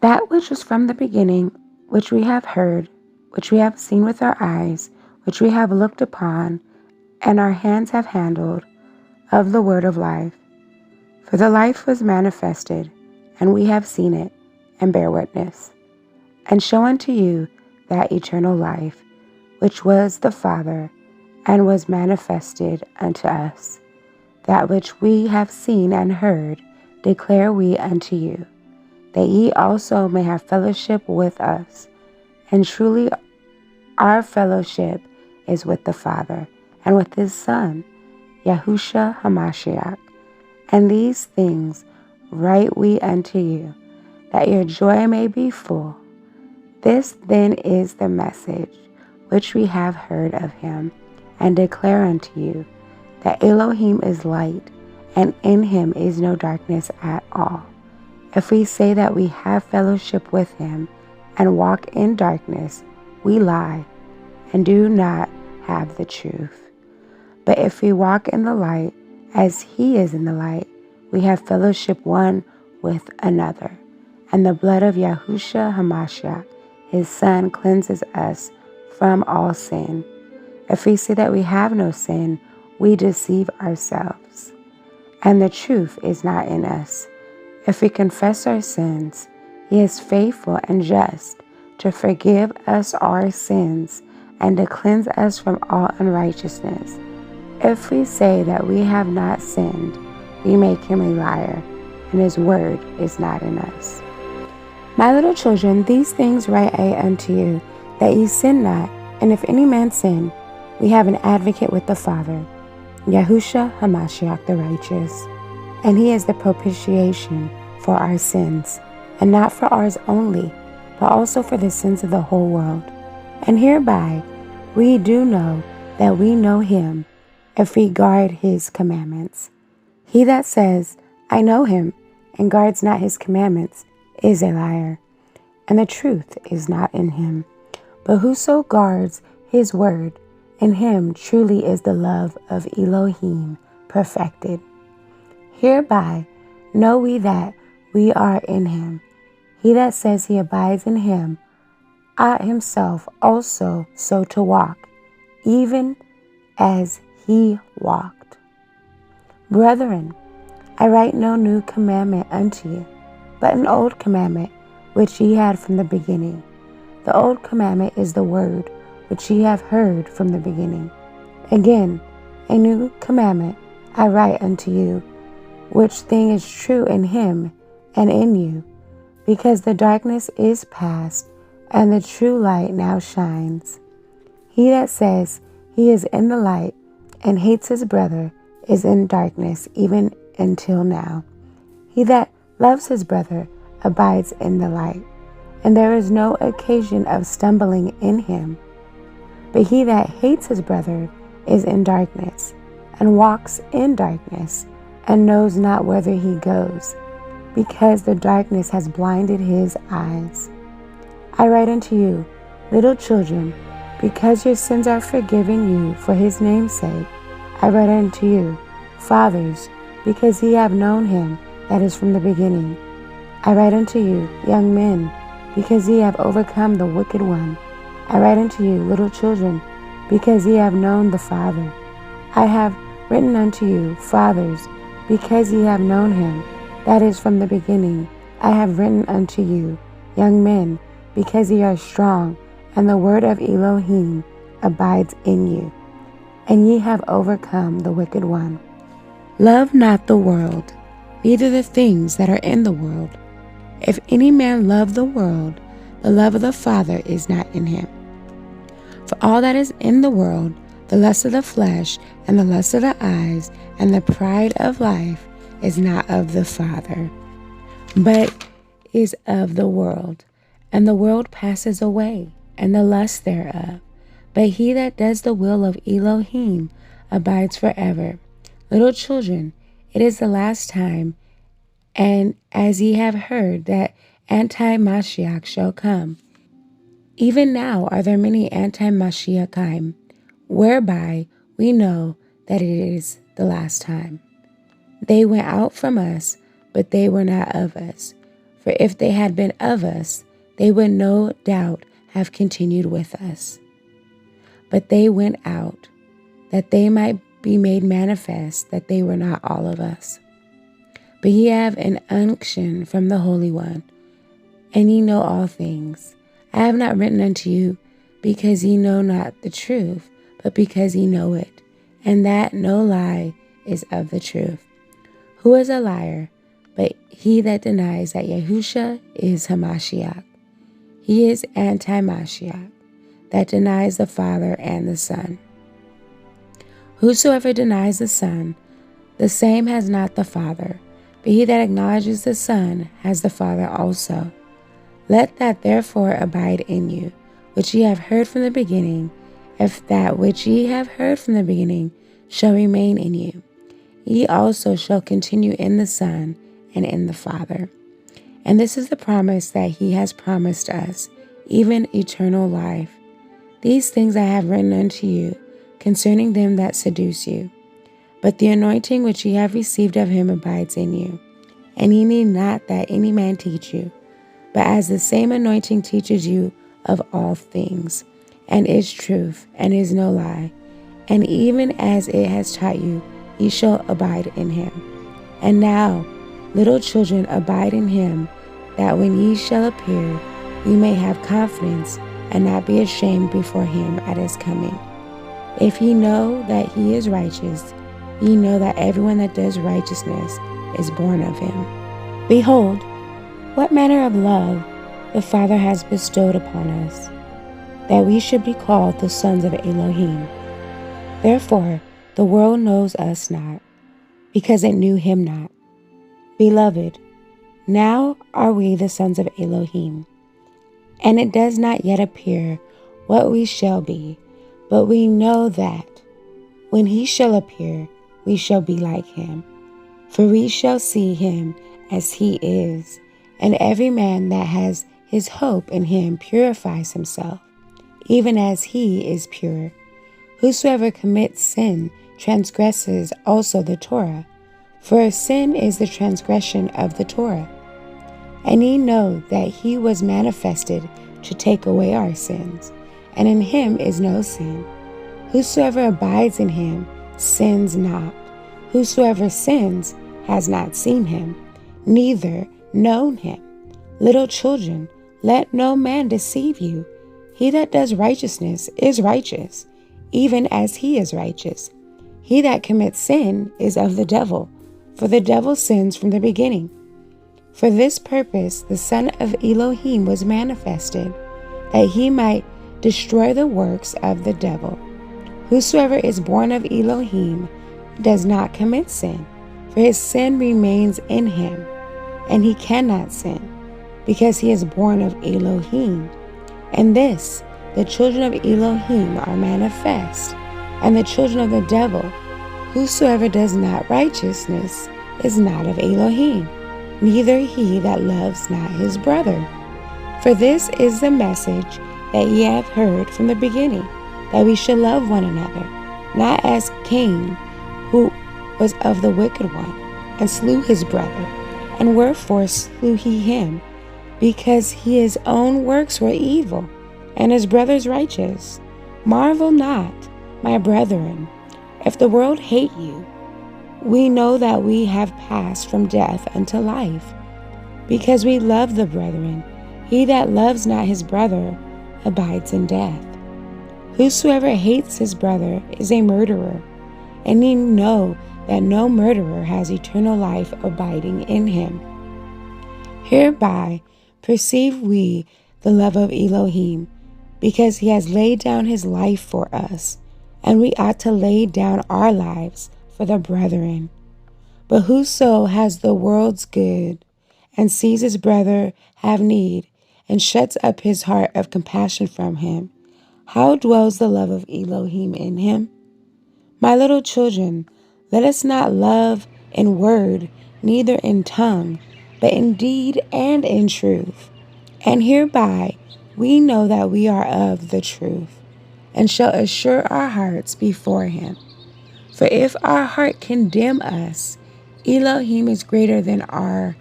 That which was from the beginning, which we have heard, which we have seen with our eyes, which we have looked upon, and our hands have handled, of the word of life. For the life was manifested, and we have seen it, and bear witness, and show unto you that eternal life, which was the Father, and was manifested unto us. That which we have seen and heard declare we unto you, that ye also may have fellowship with us. And truly our fellowship is with the Father, and with his Son, Yahushua HaMashiach. And these things write we unto you, that your joy may be full. This then is the message which we have heard of him, and declare unto you, that Elohim is light, and in him is no darkness at all. If we say that we have fellowship with him, and walk in darkness, we lie, and do not have the truth. But if we walk in the light, as he is in the light, we have fellowship one with another. And the blood of Yahushua HaMashiach, his Son, cleanses us from all sin. If we say that we have no sin, we deceive ourselves, and the truth is not in us. If we confess our sins, he is faithful and just to forgive us our sins and to cleanse us from all unrighteousness. If we say that we have not sinned, we make him a liar, and his word is not in us. My little children, these things write I unto you, that ye sin not. And if any man sin, we have an advocate with the Father, Yahushua HaMashiach the righteous. And he is the propitiation for our sins, and not for ours only, but also for the sins of the whole world. And hereby we do know that we know him, if we guard his commandments. He that says, I know him, and guards not his commandments, is a liar, and the truth is not in him. But whoso guards his word, in him truly is the love of Elohim perfected. Hereby know we that we are in him. He that says he abides in him ought himself also so to walk, even as he walked. Brethren, I write no new commandment unto you, but an old commandment which ye had from the beginning. The old commandment is the word which ye have heard from the beginning. Again, a new commandment I write unto you, which thing is true in him and in you, because the darkness is past, and the true light now shines. He that says he is in the light and hates his brother is in darkness even until now. He that loves his brother abides in the light, and there is no occasion of stumbling in him. But he that hates his brother is in darkness, and walks in darkness, and knows not whither he goes, because the darkness has blinded his eyes. I write unto you, little children, because your sins are forgiven you for his name's sake. I write unto you, fathers, because ye have known him that is from the beginning. I write unto you, young men, because ye have overcome the wicked one. I write unto you, little children, because ye have known the Father. I have written unto you, fathers, because ye have known him that is from the beginning. I have written unto you, young men, because ye are strong, and the word of Elohim abides in you, and ye have overcome the wicked one. Love not the world, neither the things that are in the world. If any man love the world, the love of the Father is not in him. For all that is in the world, the lust of the flesh, and the lust of the eyes, and the pride of life, is not of the Father, but is of the world. And the world passes away, and the lust thereof. But he that does the will of Elohim abides forever. Little children, it is the last time, and as ye have heard that anti-Mashiach shall come, even now are there many anti-Mashiachim, whereby we know that it is the last time. They went out from us, but they were not of us. For if they had been of us, they would no doubt have continued with us. But they went out, that they might be made manifest that they were not all of us. But ye have an unction from the Holy One, and ye know all things. I have not written unto you because ye know not the truth, but because ye know it, and that no lie is of the truth. Who is a liar, but he that denies that Yahusha is Hamashiach? He is anti-Mashiach, that denies the Father and the Son. Whosoever denies the Son, the same has not the Father, but he that acknowledges the Son has the Father also. Let that therefore abide in you, which ye have heard from the beginning. If that which ye have heard from the beginning shall remain in you, ye also shall continue in the Son and in the Father. And this is the promise that he has promised us, even eternal life. These things I have written unto you concerning them that seduce you. But the anointing which ye have received of him abides in you. And ye need not that any man teach you, but as the same anointing teaches you of all things, and is truth, and is no lie, and even as it has taught you, ye shall abide in him. And now, little children, abide in him, that when ye shall appear, ye may have confidence, and not be ashamed before him at his coming. If ye know that he is righteous, ye know that everyone that does righteousness is born of him. Behold, what manner of love the Father has bestowed upon us, that we should be called the sons of Elohim. Therefore the world knows us not, because it knew him not. Beloved, now are we the sons of Elohim, and it does not yet appear what we shall be, but we know that when he shall appear, we shall be like him, for we shall see him as he is. And every man that has his hope in him purifies himself, even as he is pure. Whosoever commits sin transgresses also the Torah, for sin is the transgression of the Torah. And ye know that he was manifested to take away our sins, and in him is no sin. Whosoever abides in him sins not. Whosoever sins has not seen him, neither known him. Little children, let no man deceive you. He that does righteousness is righteous, even as he is righteous. He that commits sin is of the devil, for the devil sins from the beginning. For this purpose the Son of Elohim was manifested, that he might destroy the works of the devil. Whosoever is born of Elohim does not commit sin, for his sin remains in him, and he cannot sin, because he is born of Elohim. And this, the children of Elohim are manifest, and the children of the devil. Whosoever does not righteousness is not of Elohim, neither he that loves not his brother. For this is the message that ye have heard from the beginning, that we should love one another, not as Cain, who was of the wicked one, and slew his brother. And wherefore slew he him? Because his own works were evil, and his brother's righteous. Marvel not, my brethren, if the world hate you. We know that we have passed from death unto life, because we love the brethren. He that loves not his brother abides in death. Whosoever hates his brother is a murderer, and ye know that no murderer has eternal life abiding in him. Hereby perceive we the love of Elohim, because he has laid down his life for us, and we ought to lay down our lives for the brethren. But whoso has the world's good, and sees his brother have need, and shuts up his heart of compassion from him, how dwells the love of Elohim in him? My little children, let us not love in word, neither in tongue, but in deed and in truth. And hereby we know that we are of the truth, and shall assure our hearts before him. For if our heart condemn us, Elohim is greater than our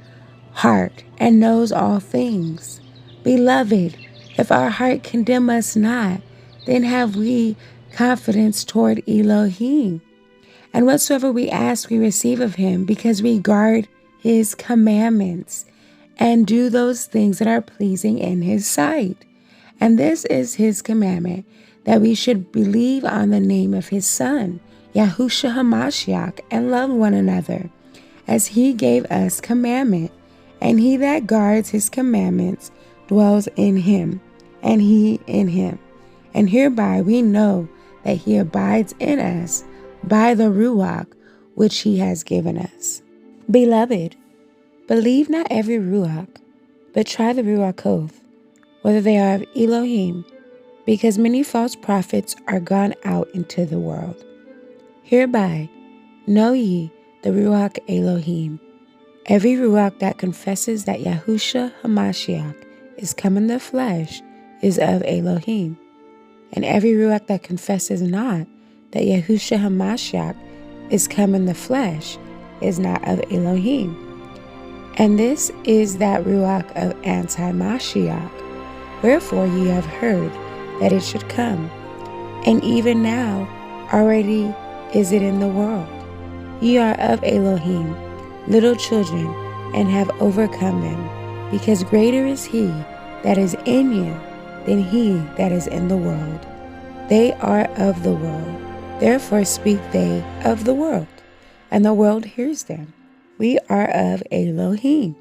heart and knows all things. Beloved, if our heart condemn us not, then have we confidence toward Elohim. And whatsoever we ask, we receive of him, because we guard his commandments and do those things that are pleasing in his sight. And this is his commandment, that we should believe on the name of his Son, Yahushua HaMashiach, and love one another, as he gave us commandment. And he that guards his commandments dwells in him, and he in him. And hereby we know that he abides in us by the Ruach which he has given us. Beloved, believe not every Ruach, but try the Ruachoth, whether they are of Elohim, because many false prophets are gone out into the world. Hereby know ye the Ruach Elohim. Every Ruach that confesses that Yahushua HaMashiach is come in the flesh is of Elohim. And every Ruach that confesses not that Yahushua HaMashiach is come in the flesh is not of Elohim. And this is that Ruach of anti-Mashiach. Wherefore ye have heard that it should come. And even now already is it in the world. Ye are of Elohim, little children, and have overcome them, because greater is he that is in you than he that is in the world. They are of the world, therefore speak they of the world, and the world hears them. We are of Elohim.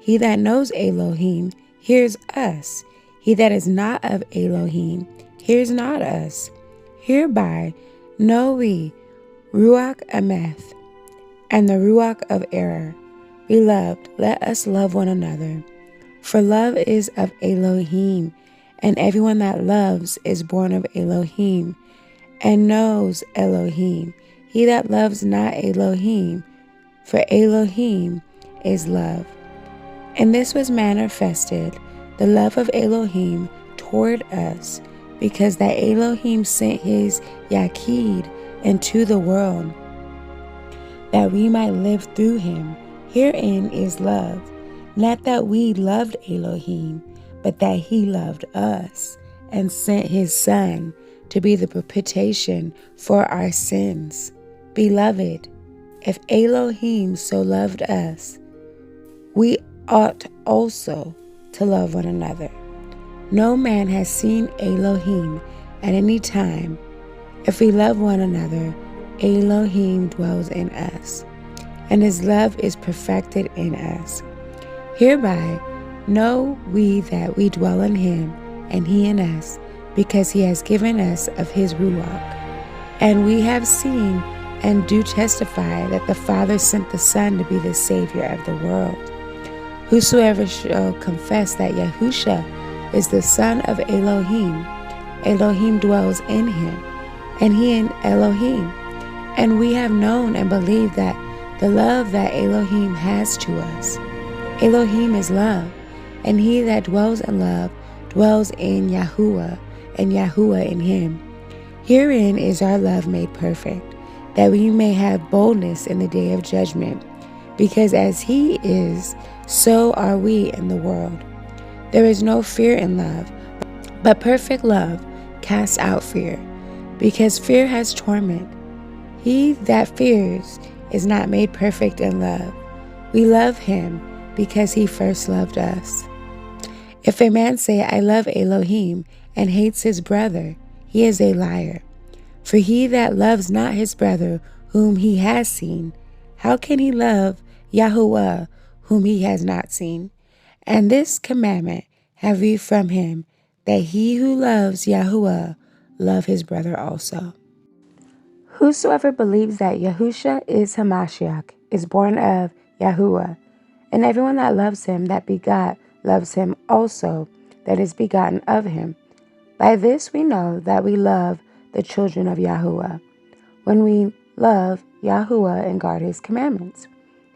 He that knows Elohim hears us. He that is not of Elohim hears not us. Hereby know we Ruach Ameth and the Ruach of error. Beloved, let us love one another, for love is of Elohim, and everyone that loves is born of Elohim and knows Elohim. He that loves not Elohim, for Elohim is love. And this was manifested, the love of Elohim toward us, because that Elohim sent his Yaqid into the world, that we might live through him. Herein is love, not that we loved Elohim, but that he loved us, and sent his Son to be the propitiation for our sins. Beloved, if Elohim so loved us, we ought also to love one another. No man has seen Elohim at any time. If we love one another, Elohim dwells in us, and his love is perfected in us. Hereby know we that we dwell in him, and he in us, because he has given us of his Ruach. And we have seen and do testify that the Father sent the Son to be the Savior of the world. Whosoever shall confess that Yahushua is the Son of Elohim, Elohim dwells in him, and he in Elohim. And we have known and believed that the love that Elohim has to us. Elohim is love, and he that dwells in love dwells in Yahuwah, and Yahuwah in him. Herein is our love made perfect, that we may have boldness in the day of judgment, because as he is, so are we in the world. There is no fear in love, but perfect love casts out fear, because fear has torment. He that fears is not made perfect in love. We love him because he first loved us. If a man say, I love Elohim, and hates his brother, he is a liar. For he that loves not his brother whom he has seen, how can he love Yahuwah whom he has not seen? And this commandment have we from him, that he who loves Yahuwah love his brother also. Whosoever believes that Yahushua is Hamashiach is born of Yahuwah, and everyone that loves him that begot loves him also that is begotten of him. By this we know that we love the children of Yahuwah, when we love Yahuwah and guard his commandments.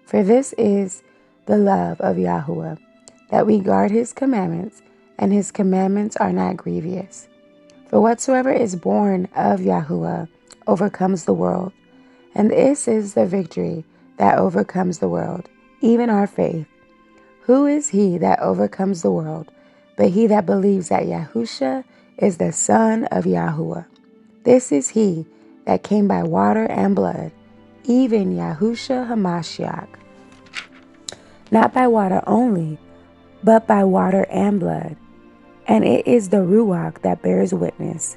For this is the love of Yahuwah, that we guard his commandments, and his commandments are not grievous. For whatsoever is born of Yahuwah overcomes the world, and this is the victory that overcomes the world, even our faith. Who is he that overcomes the world, but he that believes that Yahusha is the Son of Yahuwah? This is he that came by water and blood, even Yahusha Hamashiach. Not by water only, but by water and blood. And it is the Ruach that bears witness,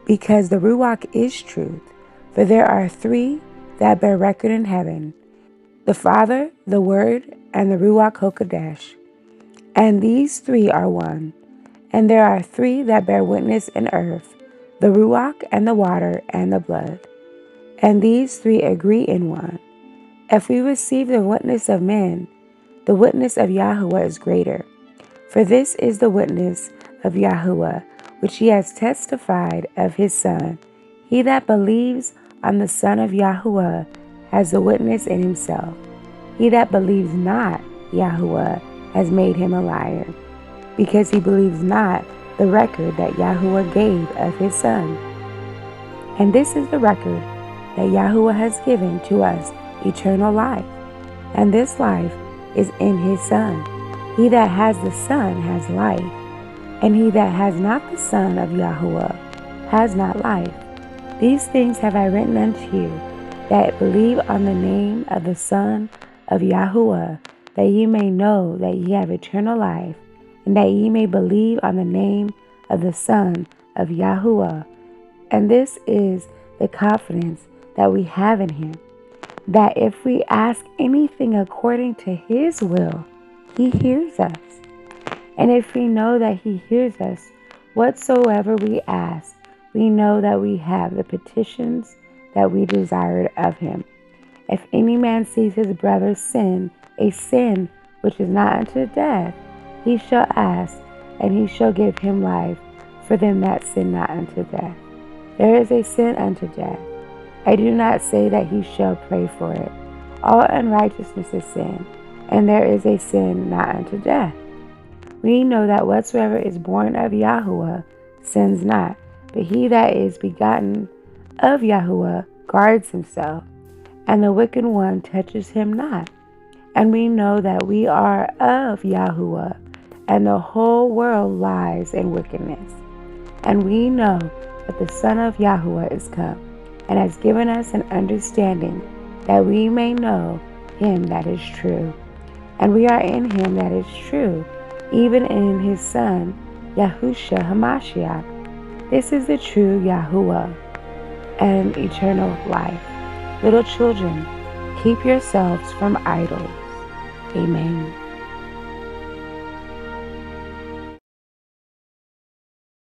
because the Ruach is truth. For there are three that bear record in heaven, the Father, the Word, and the Ruach HaKodesh. And these three are one. And there are three that bear witness in earth, the Ruach, and the water, and the blood. And these three agree in one. If we receive the witness of men, the witness of Yahuwah is greater. For this is the witness of Yahuwah, which he has testified of his Son. He that believes on the Son of Yahuwah has the witness in himself. He that believes not Yahuwah has made him a liar, because he believes not the record that Yahuwah gave of his Son. And this is the record that Yahuwah has given to us, eternal life. And this life is in his Son. He that has the Son has life, and he that has not the Son of Yahuwah has not life. These things have I written unto you, that believe on the name of the Son of Yahuwah, that ye may know that ye have eternal life, and that ye may believe on the name of the Son of Yahuwah. And this is the confidence that we have in him, that if we ask anything according to his will, he hears us. And if we know that he hears us, whatsoever we ask, we know that we have the petitions that we desired of him. If any man sees his brother sin, a sin which is not unto death, he shall ask, and he shall give him life for them that sin not unto death. There is a sin unto death. I do not say that he shall pray for it. All unrighteousness is sin, and there is a sin not unto death. We know that whatsoever is born of Yahuwah sins not, but he that is begotten of Yahuwah guards himself, and the wicked one touches him not. And we know that we are of Yahuwah, and the whole world lies in wickedness. And we know that the Son of Yahuwah is come, and has given us an understanding, that we may know him that is true. And we are in him that is true, even in his Son, Yahusha Hamashiach. This is the true Yahuwah and eternal life. Little children, keep yourselves from idols. Amen.